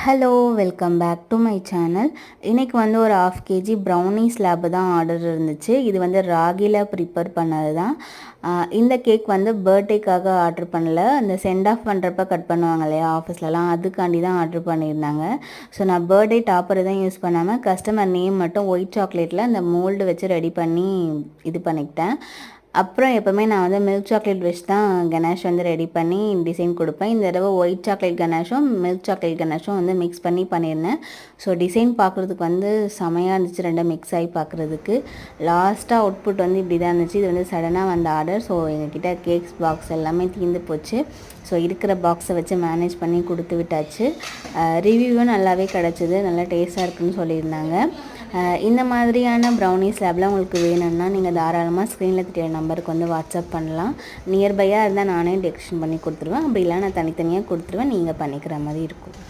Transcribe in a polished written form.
Hello welcome back to my channel. இன்றைக்கி வந்து ஒரு 1/2 kg ப்ரௌனீஸ் லேப் தான் ஆர்டர் இருந்துச்சு. இது வந்து ராகியில் ப்ரிப்பேர் பண்ணது தான். இந்த கேக் வந்து பர்த்டேக்காக ஆர்டர் பண்ணல, அந்த சென்ட் ஆஃப் பண்ணுறப்ப கட் பண்ணுவாங்க இல்லையா ஆஃபீஸ்லலாம், அதுக்காண்டி தான் ஆர்டர் பண்ணியிருந்தாங்க. ஸோ நான் பர்த்டே டாப்பர் தான் யூஸ் பண்ணாமல் கஸ்டமர் நேம் மட்டும் ஒயிட் சாக்லேட்டில் அந்த மோல்டு வச்சு ரெடி பண்ணி இது பண்ணிக்கிட்டேன். அப்புறம் எப்போவுமே நான் வந்து மில்க் சாக்லேட் வச்சு தான் கணேஷ் வந்து ரெடி பண்ணி டிசைன் கொடுப்பேன். இந்த தடவை ஒயிட் சாக்லேட் கணேஷும் மில்க் சாக்லேட் கணேஷும் வந்து மிக்ஸ் பண்ணி பண்ணியிருந்தேன். ஸோ டிசைன் பார்க்குறதுக்கு வந்து செமையாக இருந்துச்சு, ரெண்டும் மிக்ஸ் ஆகி பார்க்குறதுக்கு. லாஸ்ட்டாக அவுட்புட் வந்து இப்படி தான் இருந்துச்சு. இது வந்து சடனாக வந்த ஆர்டர். ஸோ எங்ககிட்ட கேக்ஸ் பாக்ஸ் எல்லாமே தீர்ந்து போச்சு. ஸோ இருக்கிற பாக்ஸை வச்சு மேனேஜ் பண்ணி கொடுத்து விட்டாச்சு. ரிவ்யூவும் நல்லாவே கிடச்சிது, நல்லா டேஸ்ட்டாக இருக்குன்னு சொல்லியிருந்தாங்க. இந்த மாதிரியான ப்ரௌனீஸ் லேப்லாம் உங்களுக்கு வேணும்னா நீங்கள் தாராளமாக ஸ்க்ரீனில் தெரிய நம்பருக்கு வந்து வாட்ஸ்அப் பண்ணலாம். நியர்பையாக இருந்தால் நானே டெக்ரேஷன் பண்ணி கொடுத்துருவேன். அப்படி இல்லை நான் தனித்தனியாக கொடுத்துருவேன், நீங்கள் பண்ணிக்கிற மாதிரி இருக்கும்.